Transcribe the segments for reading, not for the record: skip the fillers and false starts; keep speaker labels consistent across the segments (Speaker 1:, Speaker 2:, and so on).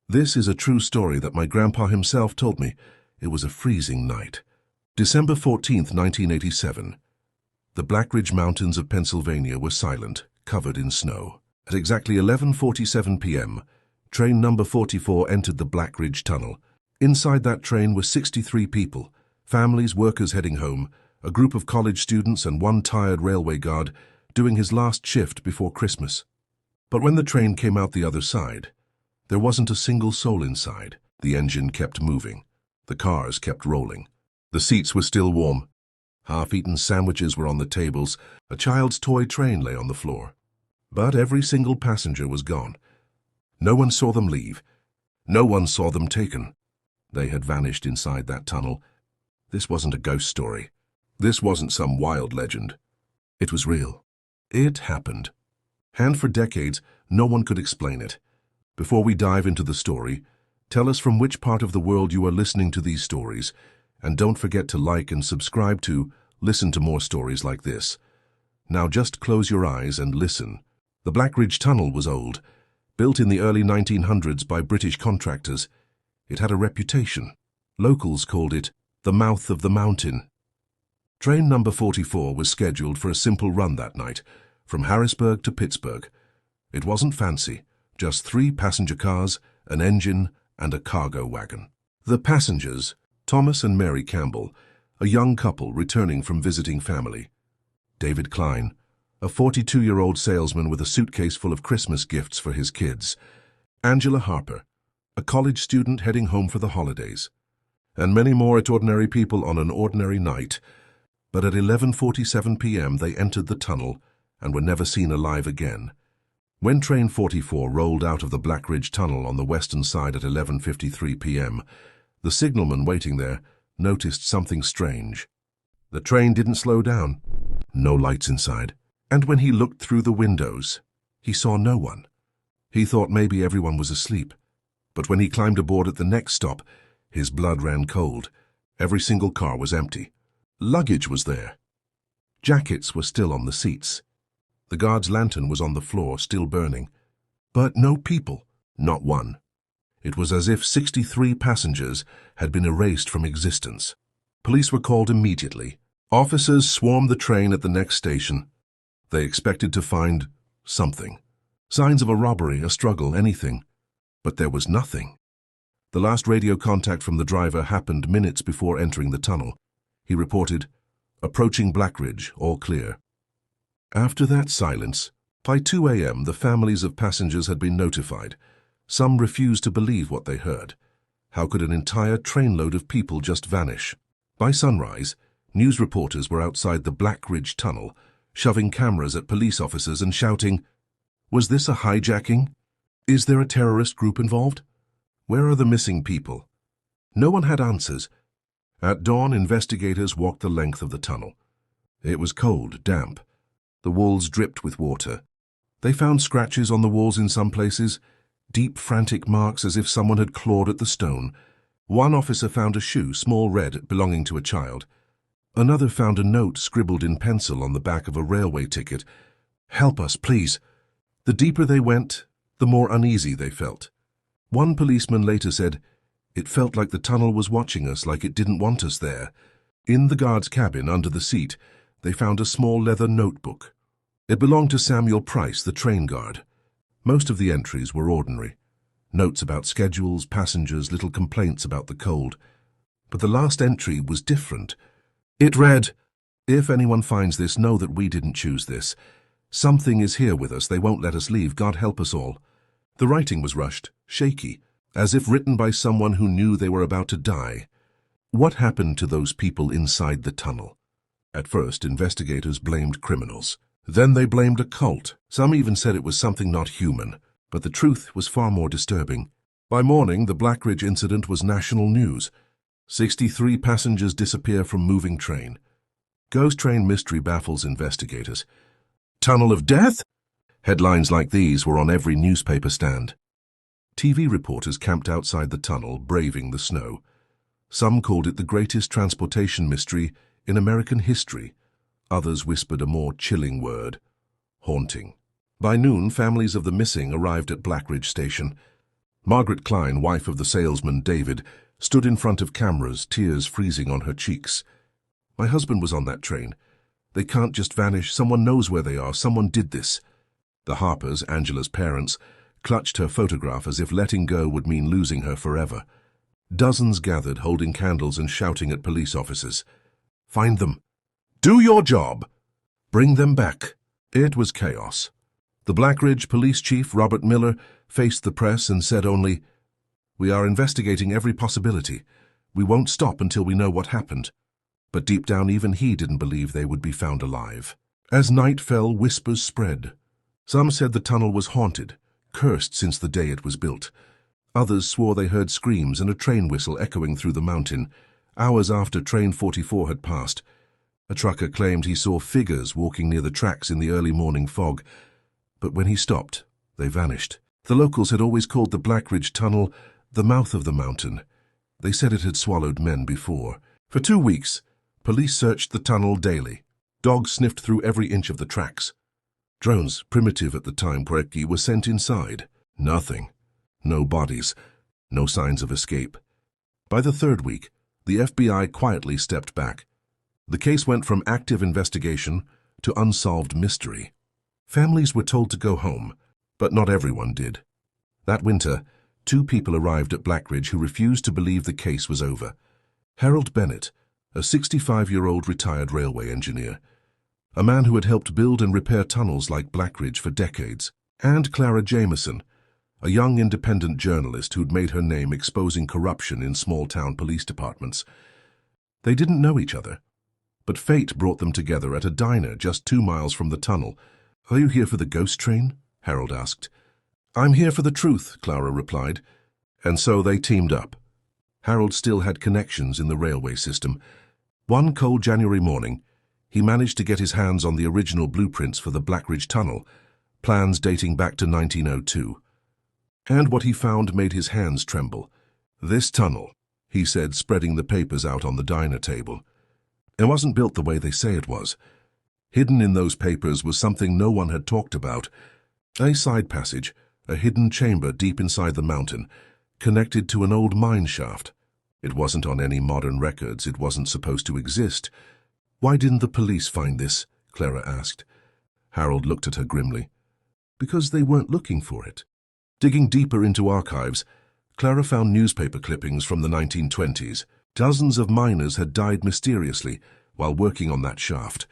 Speaker 1: This is a true story that my grandpa himself told me. It was a freezing night. December 14th, 1987. The Black Ridge Mountains of Pennsylvania were silent, covered in snow. At exactly 11:47 p.m., train number 44 entered the Black Ridge Tunnel. Inside that train were 63 people, families, workers heading home, a group of college students and one tired railway guard doing his last shift before Christmas. But when the train came out the other side, there wasn't a single soul inside. The engine kept moving. The cars kept rolling. The seats were still warm. Half-eaten sandwiches were on the tables. A child's toy train lay on the floor. But every single passenger was gone. No one saw them leave. No one saw them taken. They had vanished inside that tunnel. This wasn't a ghost story. This wasn't some wild legend. It was real. It happened. And for decades, no one could explain it. Before we dive into the story, tell us from which part of the world you are listening to these stories, and don't forget to like and subscribe to listen to more stories like this. Now just close your eyes and listen. The Black Ridge Tunnel was old, built in the early 1900s by British contractors. It had a reputation. Locals called it the mouth of the mountain. Train number 44 was scheduled for a simple run that night, from Harrisburg to Pittsburgh. It wasn't fancy, just 3 passenger cars, an engine, and a cargo wagon. The passengers, Thomas and Mary Campbell, a young couple returning from visiting family. David Klein, a 42-year-old salesman with a suitcase full of Christmas gifts for his kids. Angela Harper, a college student heading home for the holidays. And many more ordinary people on an ordinary night. But at 11:47 p.m. they entered the tunnel and were never seen alive again. When Train 44 rolled out of the Black Ridge Tunnel on the western side at 11:53 p.m., the signalman waiting there noticed something strange. The train didn't slow down. No lights inside. And when he looked through the windows, he saw no one. He thought maybe everyone was asleep. But when he climbed aboard at the next stop, his blood ran cold. Every single car was empty. Luggage was there. Jackets were still on the seats. The guard's lantern was on the floor, still burning. But no people, not one. It was as if 63 passengers had been erased from existence. Police were called immediately. Officers swarmed the train at the next station. They expected to find something. Signs of a robbery, a struggle, anything. But there was nothing. The last radio contact from the driver happened minutes before entering the tunnel. He reported, "Approaching Black Ridge, all clear." After that silence, by 2 a.m. the families of passengers had been notified. Some refused to believe what they heard. How could an entire trainload of people just vanish? By sunrise, news reporters were outside the Black Ridge Tunnel, shoving cameras at police officers and shouting, "Was this a hijacking? Is there a terrorist group involved? Where are the missing people?" No one had answers. At dawn, investigators walked the length of the tunnel. It was cold, damp. The walls dripped with water. They found scratches on the walls in some places, deep, frantic marks as if someone had clawed at the stone. One officer found a shoe, small red, belonging to a child. Another found a note scribbled in pencil on the back of a railway ticket. "Help us, please." The deeper they went, the more uneasy they felt. One policeman later said, "It felt like the tunnel was watching us, like it didn't want us there." In the guard's cabin, under the seat, they found a small leather notebook. It belonged to Samuel Price, the train guard. Most of the entries were ordinary. Notes about schedules, passengers, little complaints about the cold. But the last entry was different. It read, "If anyone finds this, know that we didn't choose this. Something is here with us. They won't let us leave. God help us all." The writing was rushed, shaky, as if written by someone who knew they were about to die. What happened to those people inside the tunnel? At first, investigators blamed criminals. Then they blamed a cult. Some even said it was something not human. But the truth was far more disturbing. By morning, the Black Ridge incident was national news. 63 passengers disappear from moving train. Ghost train mystery baffles investigators. Tunnel of death? Headlines like these were on every newspaper stand. TV reporters camped outside the tunnel, braving the snow. Some called it the greatest transportation mystery in American history. Others whispered a more chilling word: haunting. By noon, families of the missing arrived at Black Ridge Station. Margaret Klein, wife of the salesman David, stood in front of cameras, tears freezing on her cheeks. "My husband was on that train. They can't just vanish. Someone knows where they are. Someone did this." The Harpers, Angela's parents, clutched her photograph as if letting go would mean losing her forever. Dozens gathered, holding candles and shouting at police officers. "Find them! Do your job! Bring them back!" It was chaos. The Blackridge police chief, Robert Miller, faced the press and said only, "We are investigating every possibility. We won't stop until we know what happened." But deep down, even he didn't believe they would be found alive. As night fell, whispers spread. Some said the tunnel was haunted, cursed since the day it was built. Others swore they heard screams and a train whistle echoing through the mountain, hours after Train 44 had passed. A trucker claimed he saw figures walking near the tracks in the early morning fog, but when he stopped, they vanished. The locals had always called the Blackridge Tunnel the mouth of the mountain. They said it had swallowed men before. For 2 weeks, police searched the tunnel daily. Dogs sniffed through every inch of the tracks. Drones, primitive at the time, were sent inside. Nothing. No bodies. No signs of escape. By the 3rd week, the FBI quietly stepped back. The case went from active investigation to unsolved mystery. Families were told to go home, but not everyone did. That winter, 2 people arrived at Blackridge who refused to believe the case was over. Harold Bennett, a 65-year-old retired railway engineer, a man who had helped build and repair tunnels like Blackridge for decades, and Clara Jameson, a young independent journalist who'd made her name exposing corruption in small-town police departments. They didn't know each other, but fate brought them together at a diner just 2 miles from the tunnel. "Are you here for the ghost train?" Harold asked. "I'm here for the truth," Clara replied. And so they teamed up. Harold still had connections in the railway system. One cold January morning, he managed to get his hands on the original blueprints for the Blackridge Tunnel, plans dating back to 1902. And what he found made his hands tremble. "This tunnel," he said, spreading the papers out on the diner table. "It wasn't built the way they say it was. Hidden in those papers was something no one had talked about. A side passage, a hidden chamber deep inside the mountain, connected to an old mine shaft. It wasn't on any modern records. It wasn't supposed to exist." "Why didn't the police find this?" Clara asked. Harold looked at her grimly. "Because they weren't looking for it." Digging deeper into archives, Clara found newspaper clippings from the 1920s. Dozens of miners had died mysteriously while working on that shaft.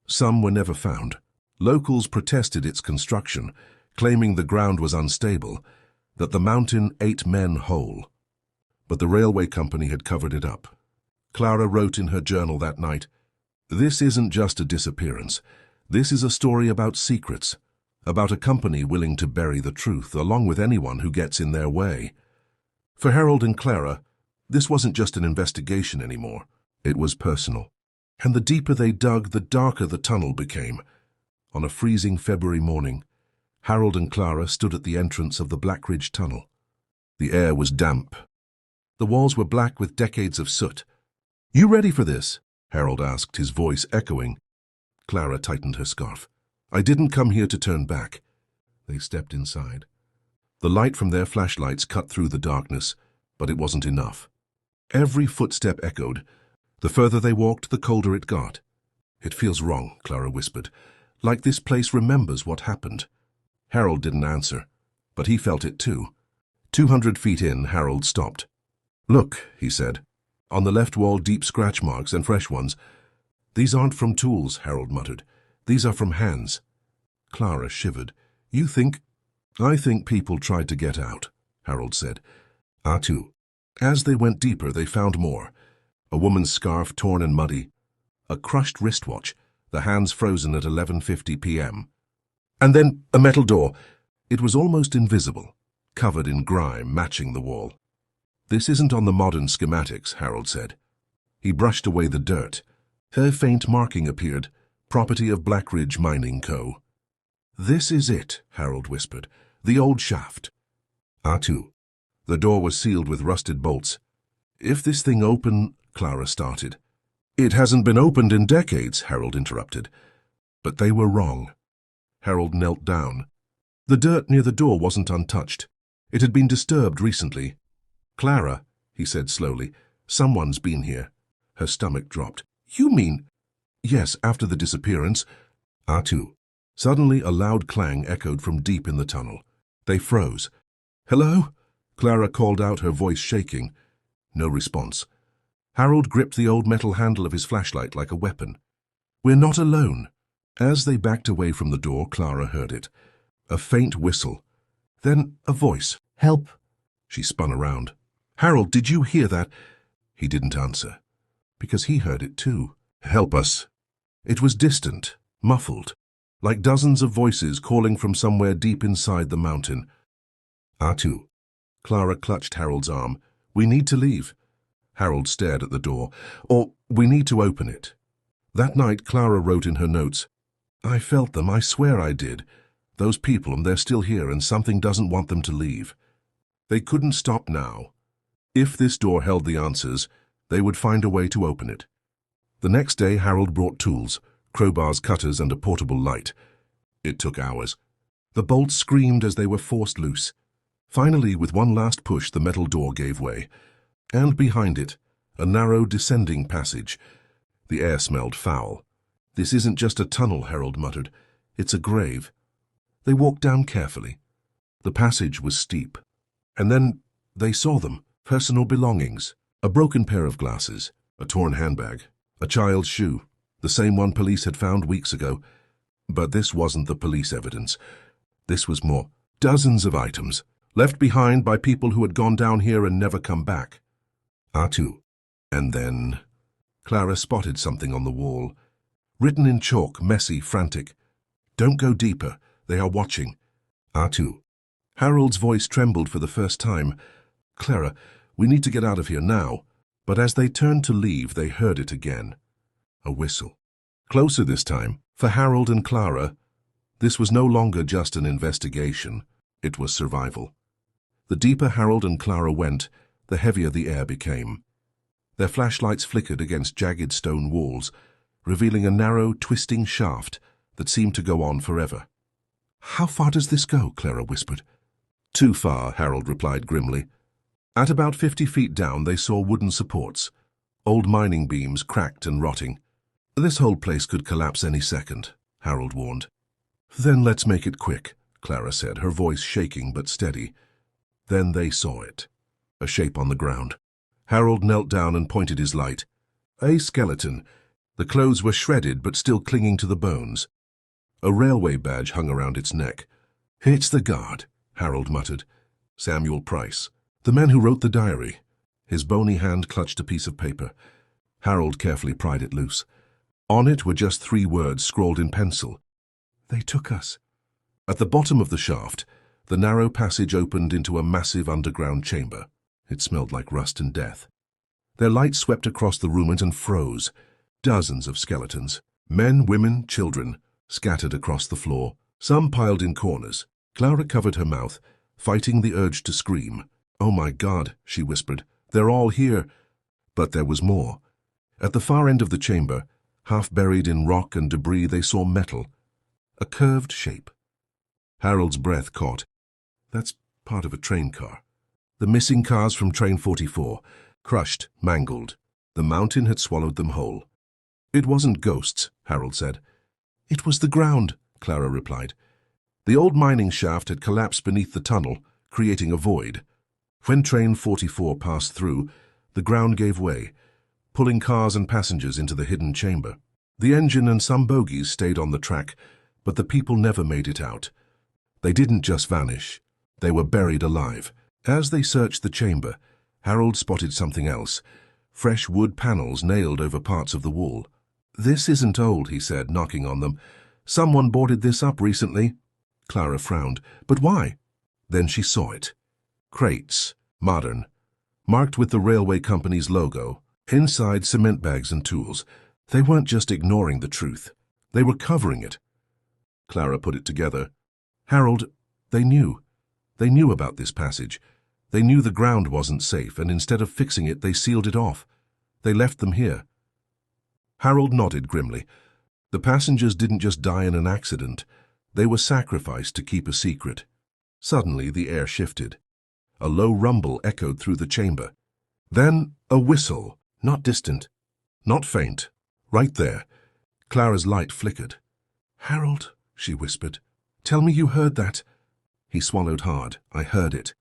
Speaker 1: Some were never found. Locals protested its construction, claiming the ground was unstable, that the mountain ate men whole. But the railway company had covered it up. Clara wrote in her journal that night, "This isn't just a disappearance. This is a story about secrets, about a company willing to bury the truth, along with anyone who gets in their way." For Harold and Clara, this wasn't just an investigation anymore. It was personal. And the deeper they dug, the darker the tunnel became. On a freezing February morning, Harold and Clara stood at the entrance of the Blackridge Tunnel. The air was damp. The walls were black with decades of soot. "You ready for this?" Harold asked, his voice echoing. Clara tightened her scarf. "I didn't come here to turn back." They stepped inside. The light from their flashlights cut through the darkness, but it wasn't enough. Every footstep echoed. The further they walked, the colder it got. "It feels wrong," Clara whispered, "like this place remembers what happened." Harold didn't answer, but he felt it too. 200 feet in, Harold stopped. "Look," he said. "On the left wall, deep scratch marks and fresh ones." "These aren't from tools," Harold muttered. "These are from hands." Clara shivered. "You think—" "I think people tried to get out," Harold said. "Ah, too." As they went deeper, they found more. A woman's scarf torn and muddy. A crushed wristwatch, the hands frozen at 11:50 p.m. And then a metal door. It was almost invisible, covered in grime matching the wall. "This isn't on the modern schematics," Harold said. He brushed away the dirt. A faint marking appeared, property of Blackridge Mining Co. "This is it," Harold whispered. "The old shaft." "Ah, too." The door was sealed with rusted bolts. "If this thing open—" Clara started. "It hasn't been opened in decades," Harold interrupted. But they were wrong. Harold knelt down. The dirt near the door wasn't untouched. It had been disturbed recently. "Clara," he said slowly, "someone's been here." Her stomach dropped. "You mean—" "Yes, after the disappearance." "Atu." Suddenly a loud clang echoed from deep in the tunnel. They froze. "Hello?" Clara called out, her voice shaking. No response. Harold gripped the old metal handle of his flashlight like a weapon. "We're not alone." As they backed away from the door, Clara heard it. A faint whistle. Then a voice. "Help!" She spun around. "Harold, did you hear that?" He didn't answer, because he heard it too. "Help us." It was distant, muffled, like dozens of voices calling from somewhere deep inside the mountain. "Atu." Clara clutched Harold's arm. "We need to leave." Harold stared at the door. "Or we need to open it." That night, Clara wrote in her notes, "I felt them, I swear I did. Those people, and they're still here, and something doesn't want them to leave." They couldn't stop now. If this door held the answers, they would find a way to open it. The next day, Harold brought tools, crowbars, cutters, and a portable light. It took hours. The bolts screamed as they were forced loose. Finally, with one last push, the metal door gave way. And behind it, a narrow, descending passage. The air smelled foul. "This isn't just a tunnel," Harold muttered. "It's a grave." They walked down carefully. The passage was steep. And then they saw them. Personal belongings. A broken pair of glasses, a torn handbag, a child's shoe, the same one police had found weeks ago. But this wasn't the police evidence. This was more. Dozens of items, left behind by people who had gone down here and never come back. "Atu." And then Clara spotted something on the wall. Written in chalk, messy, frantic. "Don't go deeper. They are watching." "Atu." Harold's voice trembled for the first time. "Clara, we need to get out of here now." But as they turned to leave, they heard it again. A whistle. Closer this time. For Harold and Clara, this was no longer just an investigation. It was survival. The deeper Harold and Clara went, the heavier the air became. Their flashlights flickered against jagged stone walls, revealing a narrow, twisting shaft that seemed to go on forever. "How far does this go?" Clara whispered. "Too far," Harold replied grimly. At about 50 feet down, they saw wooden supports, old mining beams cracked and rotting. "This whole place could collapse any second," Harold warned. "Then let's make it quick," Clara said, her voice shaking but steady. Then they saw it. A shape on the ground. Harold knelt down and pointed his light. A skeleton. The clothes were shredded but still clinging to the bones. A railway badge hung around its neck. "It's the guard," Harold muttered. "Samuel Price. The man who wrote the diary." His bony hand clutched a piece of paper. Harold carefully pried it loose. On it were just 3 words scrawled in pencil. "They took us." At the bottom of the shaft, the narrow passage opened into a massive underground chamber. It smelled like rust and death. Their light swept across the room and froze. Dozens of skeletons, men, women, children, scattered across the floor, some piled in corners. Clara covered her mouth, fighting the urge to scream. "Oh my God," she whispered. "They're all here." But there was more. At the far end of the chamber, half buried in rock and debris, they saw metal. A curved shape. Harold's breath caught. That's part of a train car. The missing cars from Train 44. Crushed, mangled. The mountain had swallowed them whole. "It wasn't ghosts," Harold said. "It was the ground," Clara replied. The old mining shaft had collapsed beneath the tunnel, creating a void. When Train 44 passed through, the ground gave way, pulling cars and passengers into the hidden chamber. The engine and some bogies stayed on the track, but the people never made it out. They didn't just vanish. They were buried alive. As they searched the chamber, Harold spotted something else. Fresh wood panels nailed over parts of the wall. "This isn't old," he said, knocking on them. "Someone boarded this up recently." Clara frowned. "But why?" Then she saw it. Crates, modern, marked with the railway company's logo. Inside, cement bags and tools. They weren't just ignoring the truth. They were covering it. Clara put it together. "Harold, they knew. They knew about this passage. They knew the ground wasn't safe, and instead of fixing it, they sealed it off. They left them here." Harold nodded grimly. The passengers didn't just die in an accident. They were sacrificed to keep a secret. Suddenly, the air shifted. A low rumble echoed through the chamber. Then a whistle, not distant, not faint, right there. Clara's light flickered. "Harold," she whispered, "tell me you heard that." He swallowed hard. "I heard it."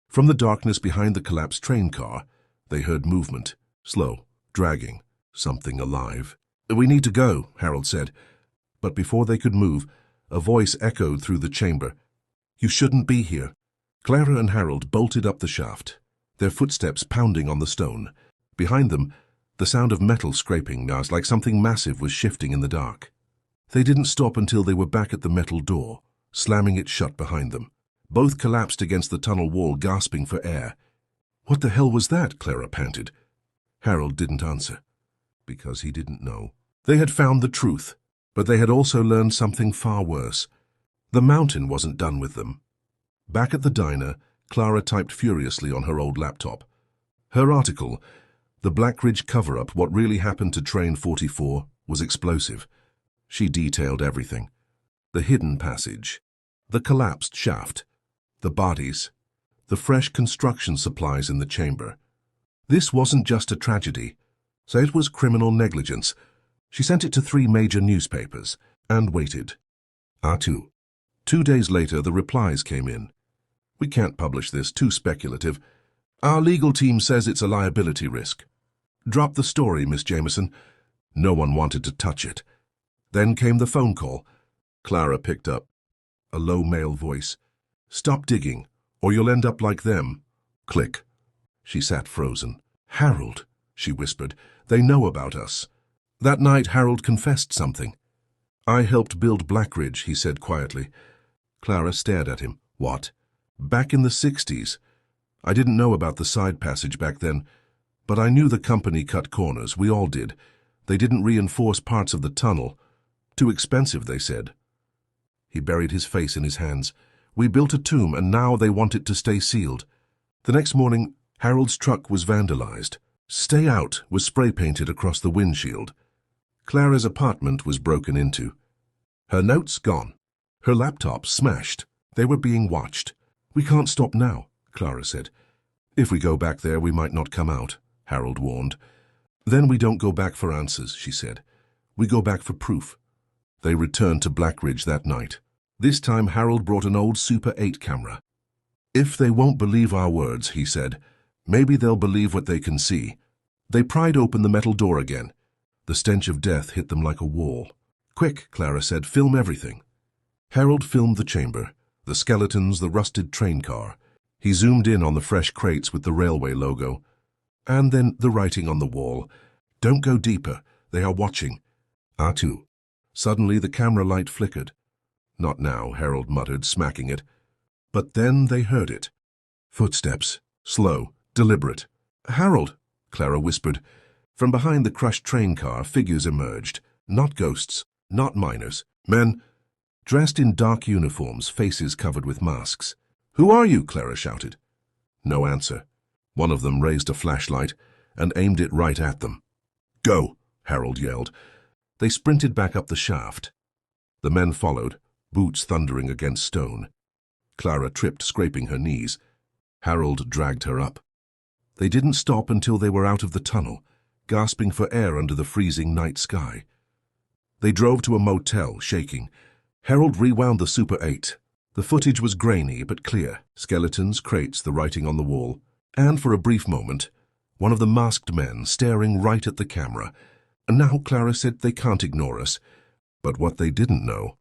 Speaker 1: From the darkness behind the collapsed train car, they heard movement, slow, dragging, something alive. "We need to go," Harold said. But before they could move, a voice echoed through the chamber. "You shouldn't be here." Clara and Harold bolted up the shaft, their footsteps pounding on the stone. Behind them, the sound of metal scraping now, like something massive was shifting in the dark. They didn't stop until they were back at the metal door, slamming it shut behind them. Both collapsed against the tunnel wall, gasping for air. "What the hell was that?" Clara panted. Harold didn't answer, because he didn't know. They had found the truth, but they had also learned something far worse. The mountain wasn't done with them. Back at the diner, Clara typed furiously on her old laptop. Her article, "The Black Ridge Cover-Up, What Really Happened to Train 44, was explosive. She detailed everything. The hidden passage, the collapsed shaft, the bodies, the fresh construction supplies in the chamber. This wasn't just a tragedy, so it was criminal negligence. She sent it to 3 major newspapers and waited. 2 days later, the replies came in. "We can't publish this, too speculative. Our legal team says it's a liability risk. Drop the story, Miss Jameson." No one wanted to touch it. Then came the phone call. Clara picked up. A low male voice. "Stop digging, or you'll end up like them." Click. She sat frozen. "Harold," she whispered, "they know about us." That night, Harold confessed something. "I helped build Blackridge," he said quietly. Clara stared at him. "What?" "Back in the 60s. I didn't know about the side passage back then, but I knew the company cut corners. We all did. They didn't reinforce parts of the tunnel. Too expensive, they said." He buried his face in his hands. "We built a tomb, and now they want it to stay sealed." The next morning, Harold's truck was vandalized. "Stay out" was spray-painted across the windshield. Clara's apartment was broken into. Her notes gone. Her laptop smashed. They were being watched. "We can't stop now," Clara said. "If we go back there, we might not come out," Harold warned. "Then we don't go back for answers," she said. "We go back for proof." They returned to Blackridge that night. This time Harold brought an old Super 8 camera. "If they won't believe our words," he said, "maybe they'll believe what they can see." They pried open the metal door again. The stench of death hit them like a wall. "Quick," Clara said, "film everything." Harold filmed the chamber, the skeletons, the rusted train car. He zoomed in on the fresh crates with the railway logo. And then the writing on the wall. "Don't go deeper. They are watching." "2. Suddenly the camera light flickered. "Not now," Harold muttered, smacking it. But then they heard it. Footsteps. Slow, deliberate. "Harold," Clara whispered. From behind the crushed train car, figures emerged. Not ghosts, not miners. Men, dressed in dark uniforms, faces covered with masks. "Who are you?" Clara shouted. No answer. One of them raised a flashlight and aimed it right at them. "Go!" Harold yelled. They sprinted back up the shaft. The men followed, boots thundering against stone. Clara tripped, scraping her knees. Harold dragged her up. They didn't stop until they were out of the tunnel, gasping for air under the freezing night sky. They drove to a motel, shaking. Harold rewound the Super 8. The footage was grainy but clear. Skeletons, crates, the writing on the wall. And for a brief moment, one of the masked men staring right at the camera. And now Clara said they can't ignore us. But what they didn't know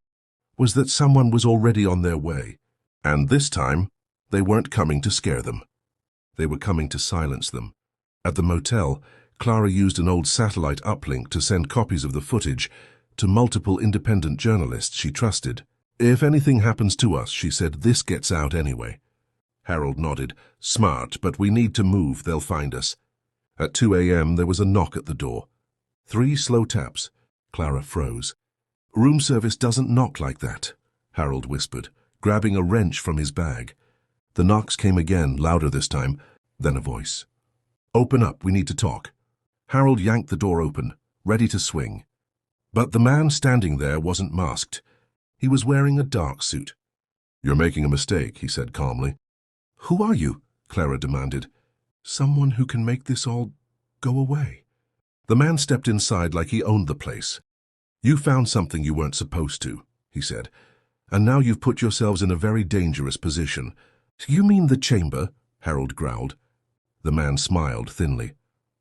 Speaker 1: was that someone was already on their way. And this time, they weren't coming to scare them. They were coming to silence them. At the motel, Clara used an old satellite uplink to send copies of the footage to multiple independent journalists she trusted. "If anything happens to us," she said, "this gets out anyway." Harold nodded. "Smart, but we need to move. They'll find us." At 2 a.m. there was a knock at the door. 3 slow taps. Clara froze. "Room service doesn't knock like that," Harold whispered, grabbing a wrench from his bag. The knocks came again, louder this time, then a voice. "Open up, we need to talk." Harold yanked the door open, ready to swing. But the man standing there wasn't masked. He was wearing a dark suit. "You're making a mistake," he said calmly. "Who are you?" Clara demanded. Someone who can make this all go away. The man stepped inside like he owned the place. You found something you weren't supposed to, he said, and now you've put yourselves in a very dangerous position. You mean the chamber? Harold growled. The man smiled thinly.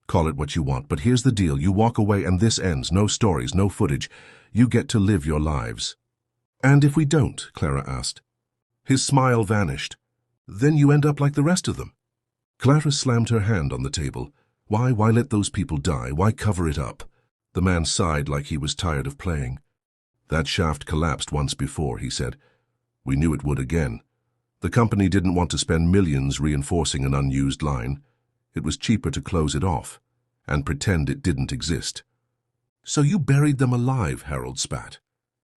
Speaker 1: Call it what you want, but here's the deal. You walk away and this ends. No stories, no footage. You get to live your lives. And if we don't? Clara asked. His smile vanished. Then you end up like the rest of them. Clara slammed her hand on the table. Why let those people die? Why cover it up? The man sighed like he was tired of playing. That shaft collapsed once before, he said. We knew it would again. The company didn't want to spend millions reinforcing an unused line. It was cheaper to close it off and pretend it didn't exist. So you buried them alive, Harold spat.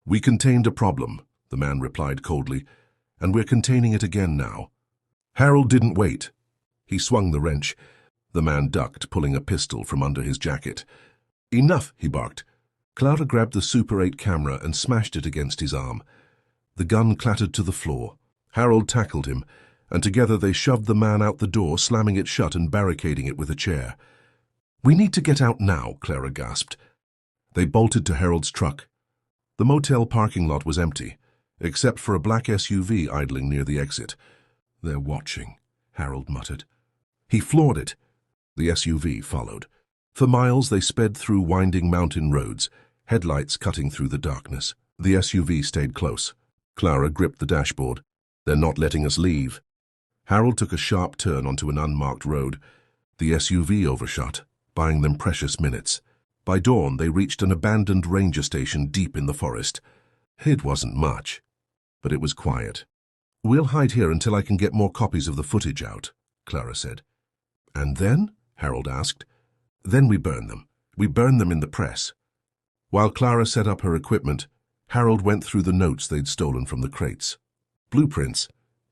Speaker 1: We contained a problem, the man replied coldly, and we're containing it again now. Harold didn't wait. He swung the wrench. The man ducked, pulling a pistol from under his jacket. Enough, he barked. Clara grabbed the Super 8 camera and smashed it against his arm. The gun clattered to the floor. Harold tackled him, and together they shoved the man out the door, slamming it shut and barricading it with a chair. We need to get out now, Clara gasped. They bolted to Harold's truck. The motel parking lot was empty, except for a black SUV idling near the exit. They're watching, Harold muttered. He floored it. The SUV followed. For miles they sped through winding mountain roads, headlights cutting through the darkness. The SUV stayed close. Clara gripped the dashboard. They're not letting us leave. Harold took a sharp turn onto an unmarked road. The SUV overshot, buying them precious minutes. By dawn, they reached an abandoned ranger station deep in the forest. It wasn't much, but it was quiet. We'll hide here until I can get more copies of the footage out, Clara said. And then? Harold asked. Then we burn them. We burn them in the press. While Clara set up her equipment, Harold went through the notes they'd stolen from the crates. Blueprints,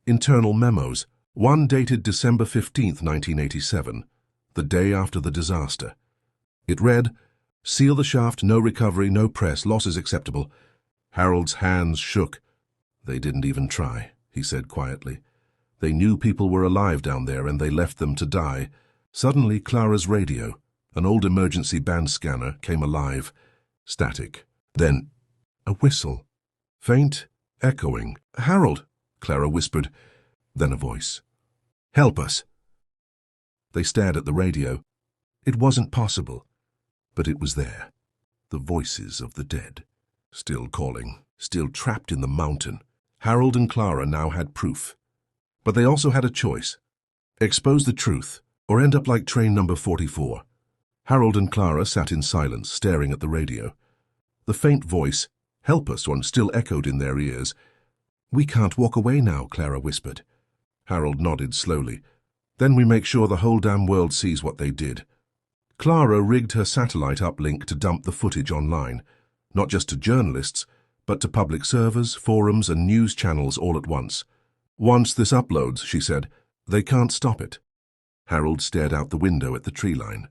Speaker 1: internal memos, one dated December 15th, 1987, the day after the disaster. It read, "Seal the shaft, no recovery, no press, losses acceptable." Harold's hands shook. They didn't even try, he said quietly. They knew people were alive down there and they left them to die. Suddenly, Clara's radio, an old emergency band scanner, came alive. Static. Then, a whistle. Faint, echoing. "Harold," Clara whispered. Then a voice. "Help us." They stared at the radio. It wasn't possible, but it was there. The voices of the dead. Still calling, still trapped in the mountain. Harold and Clara now had proof. But they also had a choice. Expose the truth, or end up like train number 44. Harold and Clara sat in silence, staring at the radio. The faint voice, "Help us," still echoed in their ears. "We can't walk away now," Clara whispered. Harold nodded slowly. "Then we make sure the whole damn world sees what they did." Clara rigged her satellite uplink to dump the footage online, not just to journalists, but to public servers, forums, and news channels all at once. "Once this uploads," she said, "they can't stop it." Harold stared out the window at the tree line.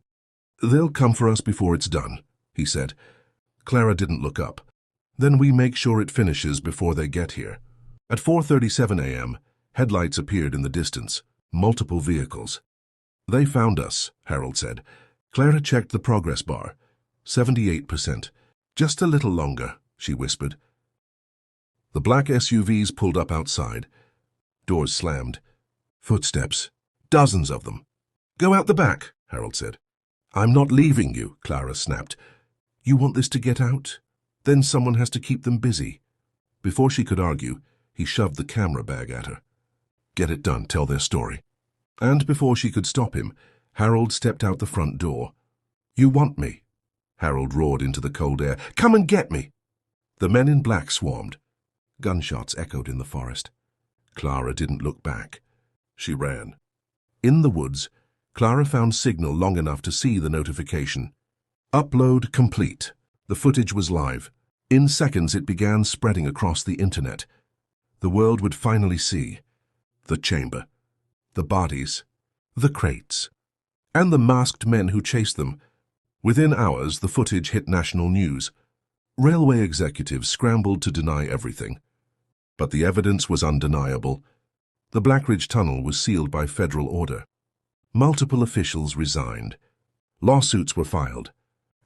Speaker 1: "They'll come for us before it's done," he said. Clara didn't look up. "Then we make sure it finishes before they get here." At 4:37 a.m., headlights appeared in the distance, multiple vehicles. "They found us," Harold said. Clara checked the progress bar. 78%. "Just a little longer," she whispered. The black SUVs pulled up outside. Doors slammed. Footsteps. Dozens of them. "Go out the back," Harold said. "I'm not leaving you," Clara snapped. "You want this to get out? Then someone has to keep them busy." Before she could argue, he shoved the camera bag at her. "Get it done, tell their story." And before she could stop him, Harold stepped out the front door. "You want me?" Harold roared into the cold air. "Come and get me!" The men in black swarmed. Gunshots echoed in the forest. Clara didn't look back. She ran. In the woods, Clara found signal long enough to see the notification. Upload complete. The footage was live. In seconds, it began spreading across the internet. The world would finally see the chamber, the bodies, the crates, and the masked men who chased them. Within hours, the footage hit national news. Railway executives scrambled to deny everything. But the evidence was undeniable. The Blackridge Tunnel was sealed by federal order. Multiple officials resigned. Lawsuits were filed.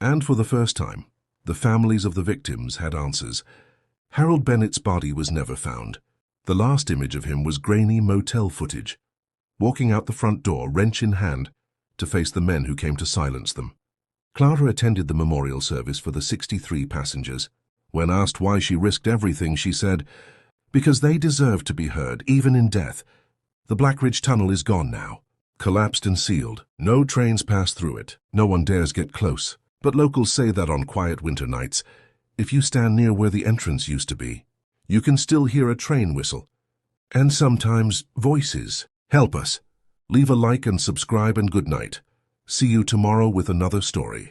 Speaker 1: And for the first time, the families of the victims had answers. Harold Bennett's body was never found. The last image of him was grainy motel footage, walking out the front door, wrench in hand, to face the men who came to silence them. Clara attended the memorial service for the 63 passengers. When asked why she risked everything, she said, "Because they deserve to be heard, even in death. The Blackridge Tunnel is gone now, collapsed and sealed. No trains pass through it. No one dares get close. But locals say that on quiet winter nights, if you stand near where the entrance used to be, you can still hear a train whistle. And sometimes voices. Help us. Leave a like and subscribe, and good night. See you tomorrow with another story."